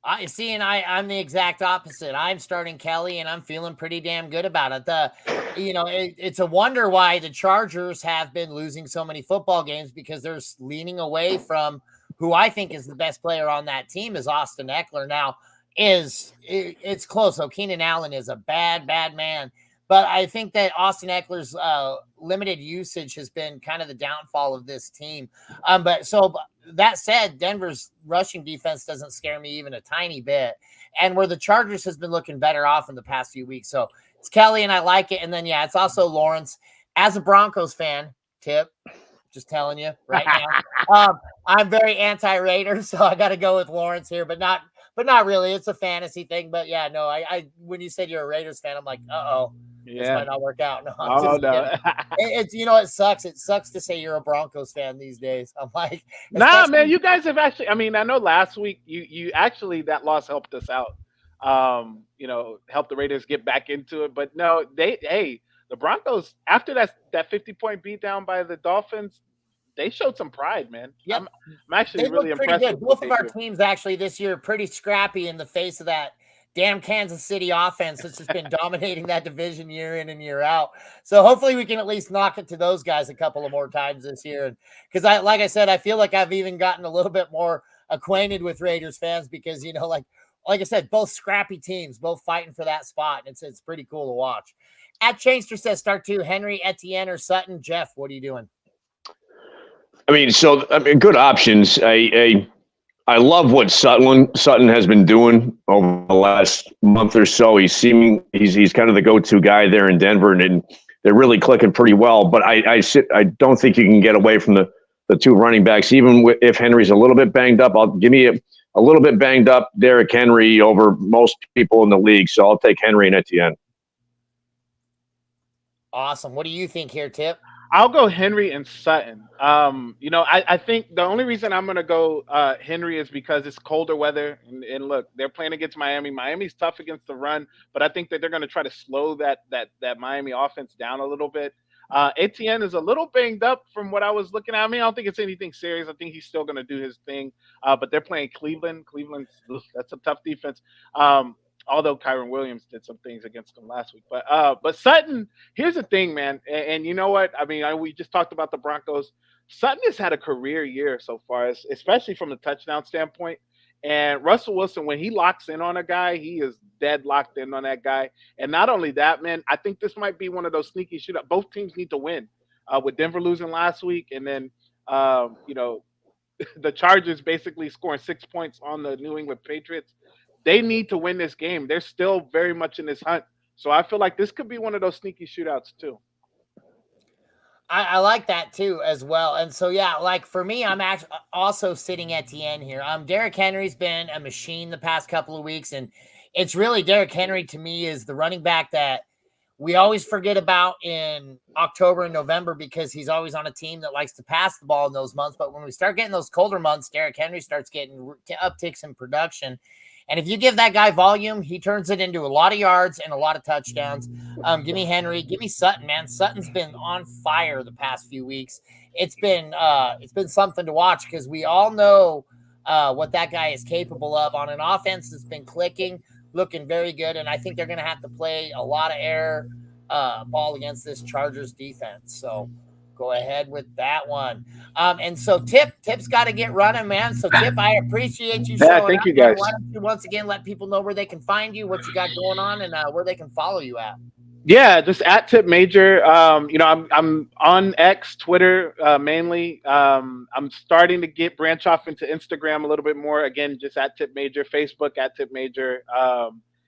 I'm the exact opposite. I'm starting Kelly, and I'm feeling pretty damn good about it. It's a wonder why the Chargers have been losing so many football games, because they're leaning away from who I think is the best player on that team is Austin Eckler. Now, it's close. So Keenan Allen is a bad man. But I think that Austin Eckler's limited usage has been kind of the downfall of this team. But that said, Denver's rushing defense doesn't scare me even a tiny bit. And where the Chargers has been looking better off in the past few weeks. So it's Kelly, and I like it. And then, yeah, it's also Lawrence. As a Broncos fan, Tip, just telling you right now, I'm very anti-Raiders, so I got to go with Lawrence here, but not really. It's a fantasy thing. But yeah, no, I when you said you're a Raiders fan, I'm like, this might not work out. No, no. It's it sucks. It sucks to say you're a Broncos fan these days. I'm like, nah, man, you guys have actually. I mean, I know last week you actually, that loss helped us out. Helped the Raiders get back into it. But no, the Broncos, after that 50-point beatdown by the Dolphins, they showed some pride, man. Yep. I'm actually really impressed with both of our teams actually this year pretty scrappy in the face of that damn Kansas City offense that's just been dominating that division year in and year out. So hopefully we can at least knock it to those guys a couple of more times this year. And because like I said, I feel like I've even gotten a little bit more acquainted with Raiders fans because, like I said, both scrappy teams, both fighting for that spot. And it's pretty cool to watch. At Changster says, start two, Henry, Etienne, or Sutton. Jeff, what are you doing? I mean, good options. I love what Sutton has been doing over the last month or so. He's kind of the go-to guy there in Denver, and they're really clicking pretty well. But I don't think you can get away from the two running backs, even if Henry's a little bit banged up. I'll give me a little bit banged up Derrick Henry over most people in the league. So I'll take Henry and Etienne. Awesome. What do you think here, Tip? I'll go Henry and Sutton. I think the only reason I'm going to go Henry is because it's colder weather. And look, they're playing against Miami. Miami's tough against the run, but I think that they're going to try to slow that Miami offense down a little bit. Etienne is a little banged up from what I was looking at. I mean, I don't think it's anything serious. I think he's still going to do his thing. But they're playing Cleveland. That's a tough defense. Although Kyron Williams did some things against them last week. But Sutton, here's the thing, man. And you know what? I mean, we just talked about the Broncos. Sutton has had a career year so far, especially from the touchdown standpoint. And Russell Wilson, when he locks in on a guy, he is dead locked in on that guy. And not only that, man, I think this might be one of those sneaky shootouts. Both teams need to win. With Denver losing last week, and then, the Chargers basically scoring 6 points on the New England Patriots. They need to win this game. They're still very much in this hunt. So I feel like this could be one of those sneaky shootouts too. I like that too as well. And so, yeah, like for me, I'm actually also sitting at the end here. Derrick Henry's been a machine the past couple of weeks. And it's really Derrick Henry to me is the running back that we always forget about in October and November because he's always on a team that likes to pass the ball in those months. But when we start getting those colder months, Derrick Henry starts getting upticks in production. And if you give that guy volume, he turns it into a lot of yards and a lot of touchdowns. Give me Henry, give me Sutton, man. Sutton's been on fire the past few weeks. It's been something to watch because we all know what that guy is capable of on an offense that's been clicking, looking very good. And I think they're going to have to play a lot of air ball against this Chargers defense. So go ahead with that one. And so Tip's got to get running, man. So Tip, I appreciate you. Yeah, thank you guys. Why don't you once again let people know where they can find you, what you got going on, and where they can follow you at? Yeah, just at Tip Major. I'm on X, Twitter mainly. I'm starting to branch off into Instagram a little bit more. Again, just at Tip Major. Facebook at Tip Major.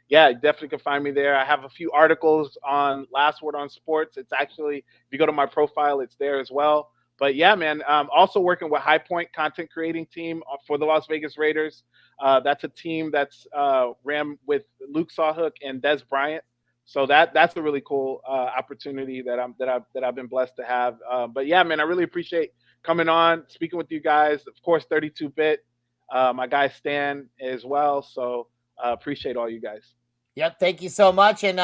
Yeah, definitely can find me there. I have a few articles on Last Word on Sports. It's actually, if you go to my profile, it's there as well. But yeah, man, also working with High Point content creating team for the Las Vegas Raiders. That's a team that's ran with Luke Sawhook and Des Bryant. So that's a really cool opportunity that I've been blessed to have. But yeah, man, I really appreciate coming on, speaking with you guys. Of course, 32-bit, my guy Stan as well. So appreciate all you guys. Yep, thank you so much, and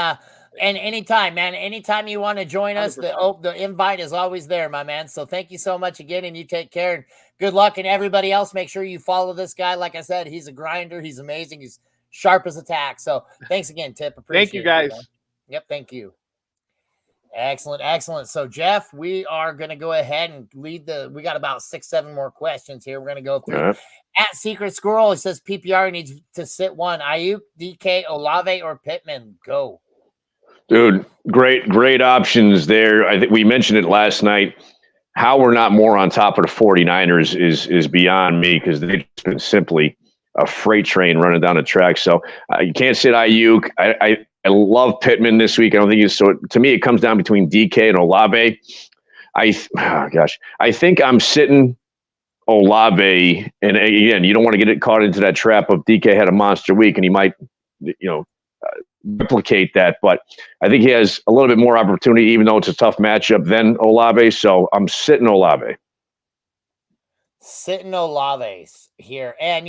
anytime, man, anytime you want to join us, 100%. the invite is always there, my man. So thank you so much again, and you take care, and good luck, and everybody else, make sure you follow this guy. Like I said, he's a grinder, he's amazing, he's sharp as a tack. So thanks again, Tip. Appreciate Thank you, guys. it, yep, thank you. Excellent, excellent. So Jeff, we are going to go ahead and lead we got about 6-7 more questions here. We're going to go through. At Secret Squirrel, it says PPR needs to sit one. Ayuk, DK, Olave, or Pittman. Go. Dude, great options there. I think we mentioned it last night. How we're not more on top of the 49ers is beyond me, because they've been simply a freight train running down the track. So you can't sit Ayuk. I love Pittman this week. I don't think he's so. To me, it comes down between DK and Olave. I think I'm sitting Olave, and again, you don't want to get it caught into that trap of DK had a monster week, and he might, replicate that. But I think he has a little bit more opportunity, even though it's a tough matchup, than Olave. So I'm sitting Olave. Sitting Olave's here, and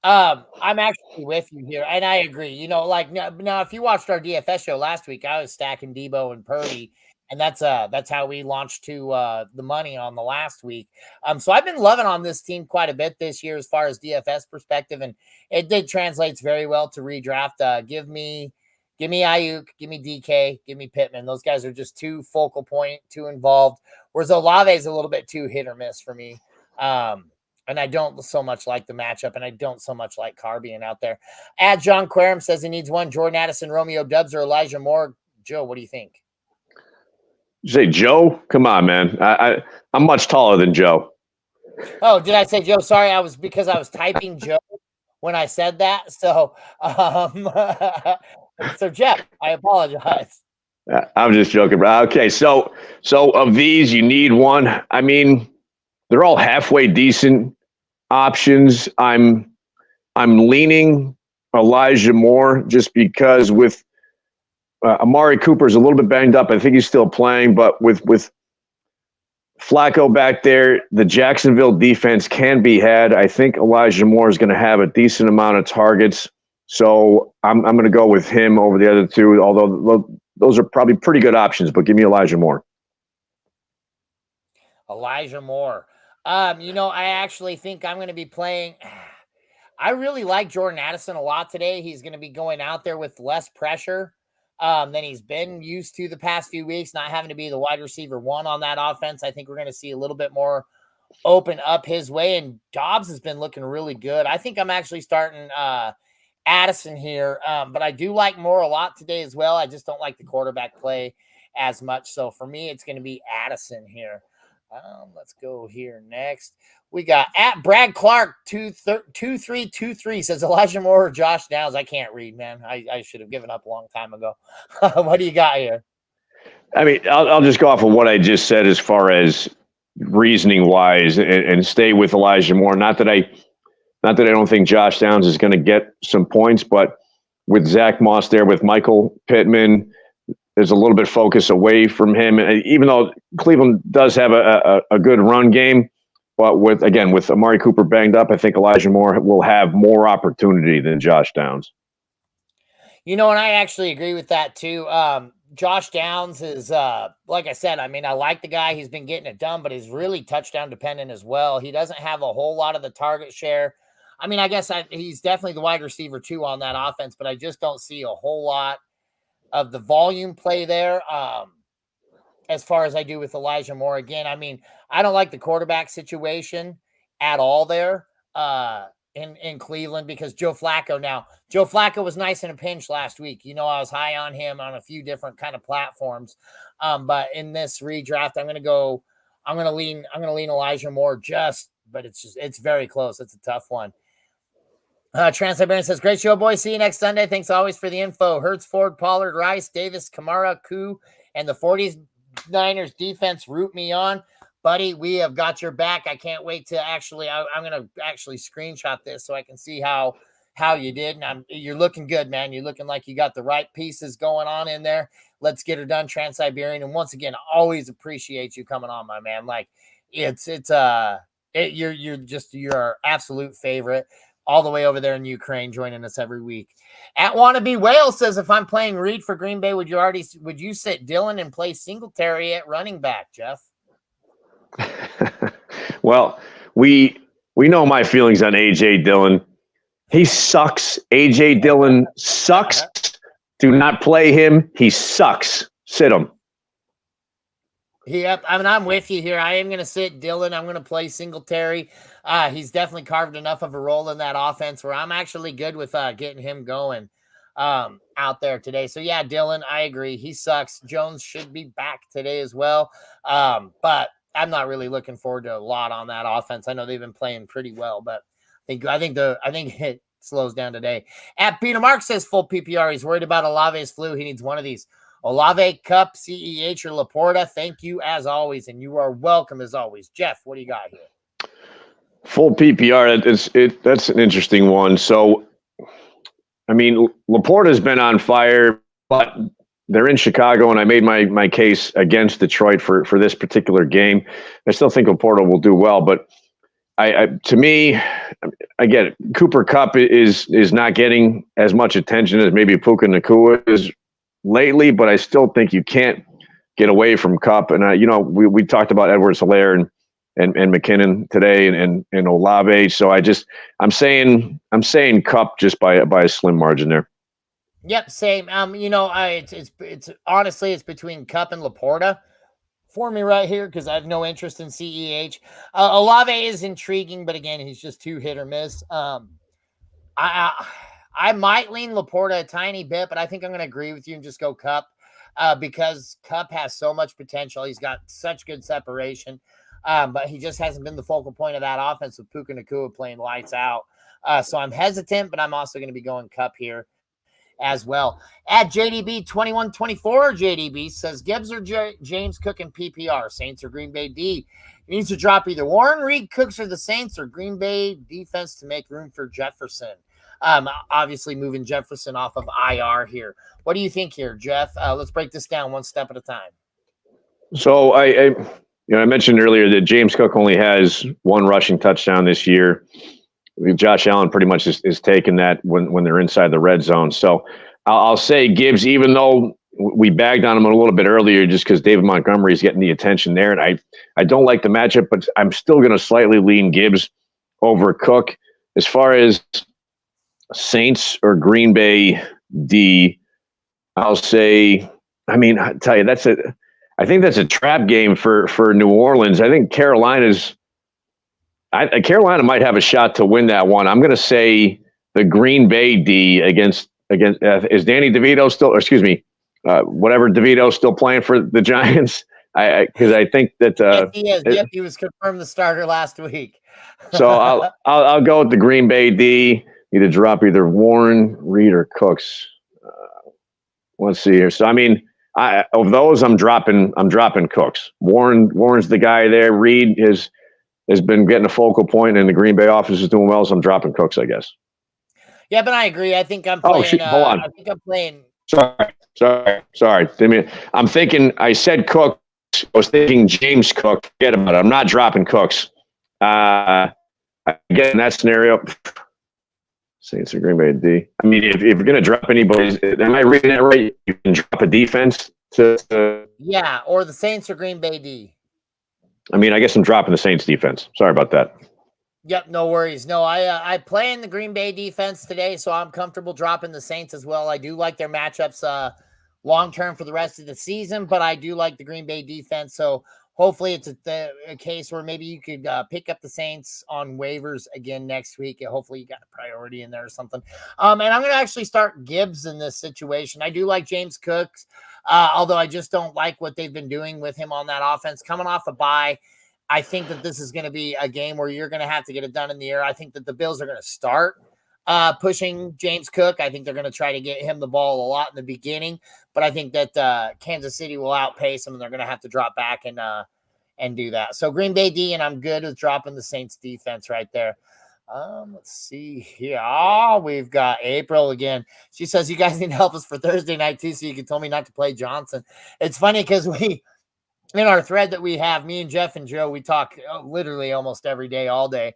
I'm actually with you here, and I agree. Like now, if you watched our DFS show last week, I was stacking Debo and Purdy. And that's how we launched to the money on the last week. So I've been loving on this team quite a bit this year as far as DFS perspective, and it did translates very well to redraft. Give me Ayuk, give me DK, give me Pittman. Those guys are just too focal point, too involved. Whereas Olave is a little bit too hit or miss for me. And I don't so much like the matchup, and I don't so much like Carr being out there. At John Querum says he needs one: Jordan Addison, Romeo Doubs, or Elijah Moore. Joe, what do you think? You say Joe? Come on, man. I'm much taller than Joe. Oh, did I say Joe? Sorry, because I was typing Joe when I said that. So, so Jeff, I apologize. I'm just joking. Okay, so of these, you need one. I mean, they're all halfway decent options. I'm leaning Elijah Moore just because with Amari Cooper's a little bit banged up. I think he's still playing, but with Flacco back there, the Jacksonville defense can be had. I think Elijah Moore is going to have a decent amount of targets, so I'm going to go with him over the other two, although those are probably pretty good options, but give me Elijah Moore. Elijah Moore. I actually think I'm going to be playing – I really like Jordan Addison a lot today. He's going to be going out there with less pressure than he's been used to the past few weeks, not having to be the wide receiver one on that offense. I think we're going to see a little bit more open up his way, and Dobbs has been looking really good. I think I'm actually starting Addison here, but I do like Moore a lot today as well. I just don't like the quarterback play as much. So for me, it's going to be Addison here. Let's go here next. We got at Brad Clark 2323 says Elijah Moore or Josh Downs. I can't read, man. I should have given up a long time ago. What do you got here? I mean, I'll just go off of what I just said as far as reasoning wise, and stay with Elijah Moore. Not that I don't think Josh Downs is going to get some points, but with Zach Moss there, with Michael Pittman, there's a little bit of focus away from him. Even though Cleveland does have a good run game, but with Amari Cooper banged up, I think Elijah Moore will have more opportunity than Josh Downs. And I actually agree with that too. Josh Downs is, like I said, I mean, I like the guy. He's been getting it done, but he's really touchdown dependent as well. He doesn't have a whole lot of the target share. I mean, I guess he's definitely the wide receiver too on that offense, but I just don't see a whole lot of the volume play there. As far as I do with Elijah Moore. Again, I mean, I don't like the quarterback situation at all there in Cleveland, because Joe Flacco was nice in a pinch last week. I was high on him on a few different kind of platforms. But in this redraft, I'm going to lean Elijah Moore but it's very close. It's a tough one. Trans-Siberian says, great show, boys. See you next Sunday. Thanks always for the info. Hurts, Ford, Pollard, Rice, Davis, Kamara, Koo, and the 49ers defense root me on. buddy, we have got your back. I can't wait to actually, I'm going to actually screenshot this so I can see how you did. And you're looking good, man. You're looking like you got the right pieces going on in there. Let's get her done, Trans-Siberian. And once again, always appreciate you coming on, my man. Like you're our absolute favorite all the way over there in Ukraine, joining us every week. At Wannabe Whale says, if I'm playing Reed for Green Bay, would you sit Dillon and play Singletary at running back, Jeff? Well, we know my feelings on AJ Dillon. He sucks. AJ Dillon sucks. Do not play him. He sucks. Sit him. Yep. I mean, I'm with you here. I am going to sit Dillon. I'm going to play Singletary. He's definitely carved enough of a role in that offense where I'm actually good with getting him going out there today. So, yeah, Dillon, I agree. He sucks. Jones should be back today as well. But I'm not really looking forward to a lot on that offense. I know they've been playing pretty well, but I think it slows down today. At Peter Mark says full PPR. He's worried about Olave's flu. He needs one of these. Olave, Cup, CEH, or Laporta. Thank you as always, and you are welcome as always. Jeff, what do you got here? Full PPR. That's an interesting one. So, I mean, Laporta's been on fire, but they're in Chicago, and I made my case against Detroit for this particular game. I still think Laporta will do well, but to me, I get it. Cooper Kupp is not getting as much attention as maybe Puka Nacua is lately, but I still think you can't get away from Kupp. And we talked about Edwards-Helaire and McKinnon today and Olave. So I'm saying Kupp just by a slim margin there. Yep, same. It's honestly it's between Kupp and Laporta for me right here because I have no interest in CEH. Olave is intriguing, but again, he's just too hit or miss. I might lean Laporta a tiny bit, but I think I'm going to agree with you and just go Kupp because Kupp has so much potential. He's got such good separation, but he just hasn't been the focal point of that offense with Puka Nacua playing lights out. So I'm hesitant, but I'm also going to be going Kupp here as well. At JDB 2124, JDB says Gibbs or James Cook in PPR, Saints or Green Bay D. He needs to drop either Warren, Reed, Cooks, or the Saints or Green Bay defense to make room for Jefferson. Obviously moving Jefferson off of IR here. What do you think here, Jeff? Let's break this down one step at a time. So I mentioned earlier that James Cook only has one rushing touchdown this year. Josh Allen pretty much is taking that when they're inside the red zone. So I'll say Gibbs, even though we bagged on him a little bit earlier just because David Montgomery is getting the attention there. And I don't like the matchup, but I'm still going to slightly lean Gibbs over Cook. As far as Saints or Green Bay D, I'll say, I tell you, I think that's a trap game for New Orleans. I think Carolina might have a shot to win that one. I'm going to say the Green Bay D against is Danny DeVito still, or excuse me, whatever DeVito still playing for the Giants? Because I think that he was confirmed the starter last week. So I'll go with the Green Bay D. Either drop either Warren, Reed, or Cooks. Let's see here. So of those, I'm dropping Cooks. Warren's the guy there. Reed has been getting a focal point, and the Green Bay offense is doing well, so I'm dropping Cooks, I guess. Yeah, but I agree. I think I'm playing. Oh, shoot, hold on. I think I'm playing. Sorry. I'm thinking. I said Cooks. I was thinking James Cook. Forget about it. I'm not dropping Cooks. Again, in that scenario, Saints or Green Bay D. If you're going to drop anybody, am I reading that right? You can drop a defense to. Yeah, or the Saints or Green Bay D. I guess I'm dropping the Saints defense. Sorry about that. Yep, no worries. No, I play in the Green Bay defense today, so I'm comfortable dropping the Saints as well. I do like their matchups long-term for the rest of the season, but I do like the Green Bay defense, so hopefully it's a case where maybe you could pick up the Saints on waivers again next week. Hopefully you got a priority in there or something. And I'm going to actually start Gibbs in this situation. I do like James Cooks, although I just don't like what they've been doing with him on that offense. Coming off a bye, I think that this is going to be a game where you're going to have to get it done in the air. I think that the Bills are going to start pushing James Cook. I think they're going to try to get him the ball a lot in the beginning, but I think that Kansas City will outpace him, and they're going to have to drop back and and do that. So Green Bay D, and I'm good with dropping the Saints defense right there. Let's see here. Oh, we've got April again. She says, you guys need to help us for Thursday night too, so you can tell me not to play Johnson. It's funny because we, in our thread that we have, me and Jeff and Joe, we talk literally almost every day, all day.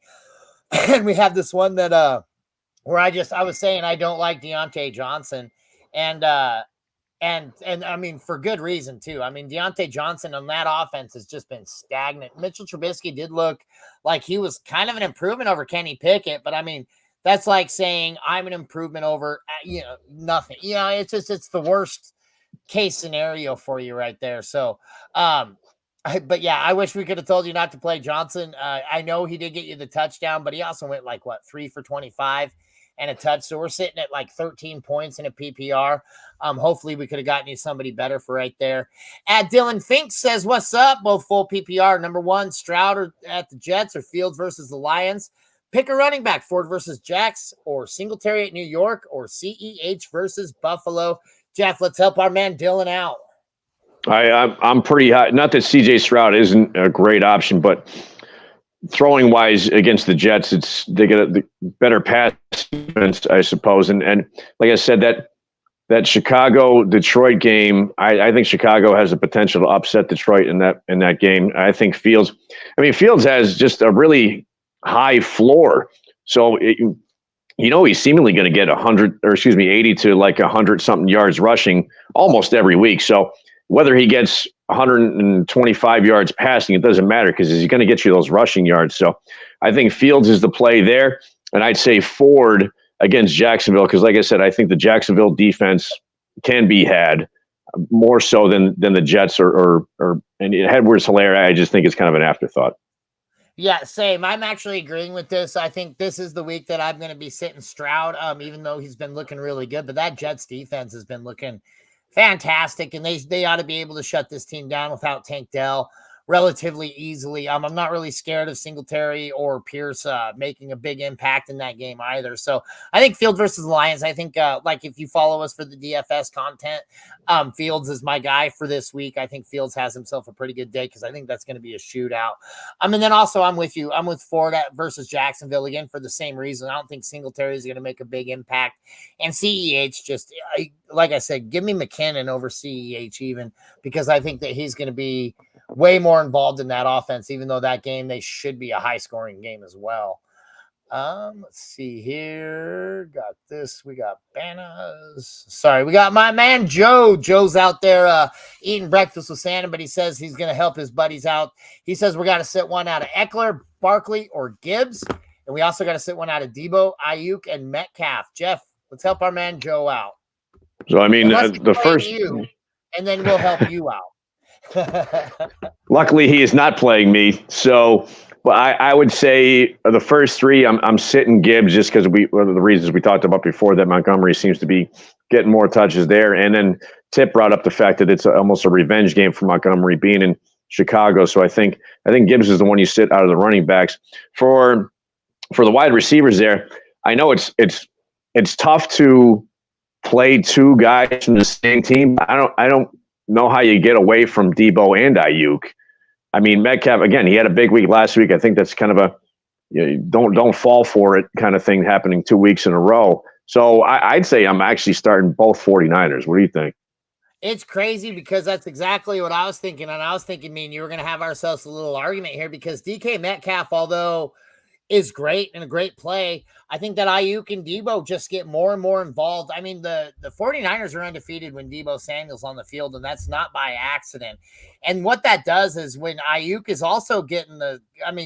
And we have this one that, where I was saying I don't like Deontay Johnson. And I mean, for good reason too. I mean, Deontay Johnson on that offense has just been stagnant. Mitchell Trubisky did look like he was kind of an improvement over Kenny Pickett, but I mean, that's like saying I'm an improvement over, nothing. It's the worst case scenario for you right there. So, but yeah, I wish we could have told you not to play Johnson. I know he did get you the touchdown, but he also went 3 for 25 and a touch. So we're sitting at 13 points in a PPR. Hopefully we could have gotten you somebody better for right there. Dylan Fink says, what's up? Both full PPR. Number 1, Stroud at the Jets or Fields versus the Lions. Pick a running back, Ford versus Jax or Singletary at New York or CEH versus Buffalo. Jeff, let's help our man Dylan out. I'm pretty high. Not that CJ Stroud isn't a great option, but throwing wise against the Jets, they get a better pass defense, I suppose. And like I said, that Chicago Detroit game, I think Chicago has the potential to upset Detroit in that game. I think Fields has just a really high floor. So he's seemingly going to get 80 to 100 something yards rushing almost every week. So whether he gets 125 yards passing, it doesn't matter because he's going to get you those rushing yards. So I think Fields is the play there. And I'd say Ford against Jacksonville because, like I said, I think the Jacksonville defense can be had more so than the Jets and Edwards-Helaire. I just think it's kind of an afterthought. Yeah, same. I'm actually agreeing with this. I think this is the week that I'm going to be sitting Stroud, even though he's been looking really good. But that Jets defense has been looking fantastic, and they ought to be able to shut this team down without Tank Dell relatively easily. I'm not really scared of Singletary or Pierce making a big impact in that game either. So I think Fields versus Lions. I think if you follow us for the DFS content, Fields is my guy for this week. I think Fields has himself a pretty good day because I think that's going to be a shootout. And then also I'm with you. I'm with Ford versus Jacksonville again for the same reason. I don't think Singletary is going to make a big impact. And CEH just, like I said, give me McKinnon over CEH even because I think that he's going to be way more involved in that offense, even though that game, they should be a high-scoring game as well. Let's see here. Got this. We got bananas. Sorry, we got my man Joe. Joe's out there eating breakfast with Santa, but he says he's going to help his buddies out. He says we got to sit one out of Eckler, Barkley, or Gibbs, and we also got to sit one out of Debo, Ayuk, and Metcalf. Jeff, let's help our man Joe out. So, I mean, the first... You, and then we'll help you out. Luckily, he is not playing me. So, but I would say the first 3, I'm sitting Gibbs just because one of the reasons we talked about before that Montgomery seems to be getting more touches there. And then Tip brought up the fact that it's almost a revenge game for Montgomery being in Chicago. So I think Gibbs is the one you sit out of the running backs for the wide receivers there. I know it's tough to play 2 guys from the same team. I don't know how you get away from Debo and Ayuk. I mean, Metcalf, again, he had a big week last week. I think that's kind of a don't fall for it kind of thing happening 2 weeks in a row. So I'd say I'm actually starting both 49ers. What do you think? It's crazy because that's exactly what I was thinking. And I was thinking, me and you were going to have ourselves a little argument here because DK Metcalf, although is great and a great play, I think that Ayuk and Debo just get more and more involved. I mean, the 49ers are undefeated when Debo Samuel's on the field, and that's not by accident. And what that does is when Ayuk is also getting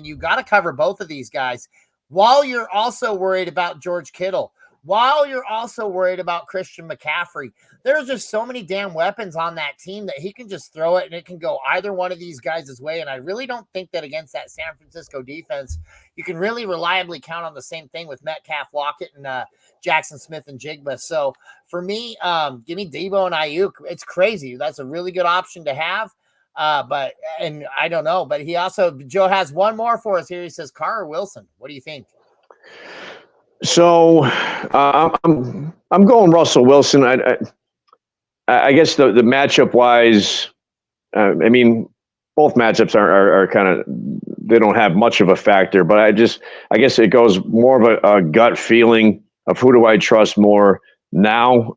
you got to cover both of these guys while you're also worried about George Kittle, while you're also worried about Christian McCaffrey. There's just so many damn weapons on that team that he can just throw it and it can go either one of these guys' way. And I really don't think that against that San Francisco defense, you can really reliably count on the same thing with Metcalf, Lockett, and Jackson Smith and Jigba. So for me, give me Debo and Ayuk. It's crazy. That's a really good option to have. But I don't know. But Joe has one more for us here. He says, Carr or Wilson? What do you think? So I'm going Russell Wilson. I guess the matchup wise, both matchups are kind of, they don't have much of a factor. But I guess it goes more of a gut feeling of who do I trust more now.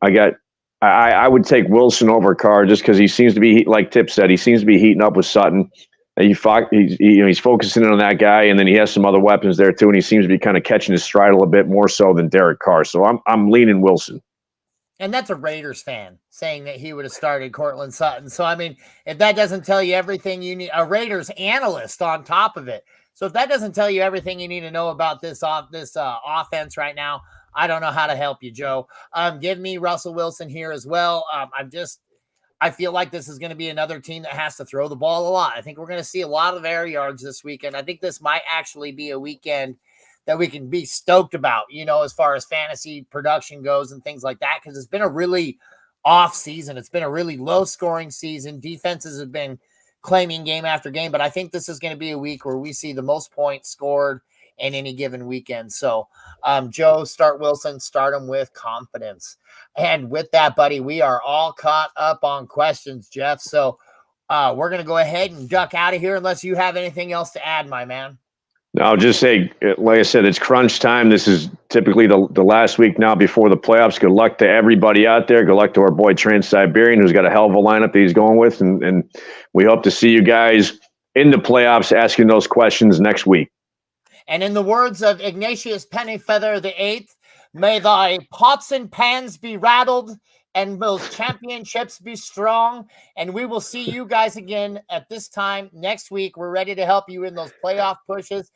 I would take Wilson over Carr just because he seems to be, like Tip said, he seems to be heating up with Sutton. He's focusing on that guy, and then he has some other weapons there too, and he seems to be kind of catching his stride a little bit more so than Derek Carr. So I'm leaning Wilson. And that's a Raiders fan saying that he would have started Cortland Sutton. So, I mean, if that doesn't tell you everything you need, a Raiders analyst on top of it. So if that doesn't tell you everything you need to know about this offense right now, I don't know how to help you, Joe. Give me Russell Wilson here as well. I feel like this is going to be another team that has to throw the ball a lot. I think we're going to see a lot of air yards this weekend. I think this might actually be a weekend that we can be stoked about, as far as fantasy production goes and things like that, because it's been a really off season. It's been a really low scoring season. Defenses have been claiming game after game, but I think this is going to be a week where we see the most points scored in any given weekend. So, Joe, start Wilson, start him with confidence. And with that, buddy, we are all caught up on questions, Jeff. So we're going to go ahead and duck out of here unless you have anything else to add, my man. No, I'll just say, like I said, it's crunch time. This is typically the last week now before the playoffs. Good luck to everybody out there. Good luck to our boy Trans-Siberian, who's got a hell of a lineup that he's going with. And we hope to see you guys in the playoffs asking those questions next week. And in the words of Ignatius Pennyfeather VIII, may thy pots and pans be rattled and those championships be strong. And we will see you guys again at this time next week. We're ready to help you in those playoff pushes.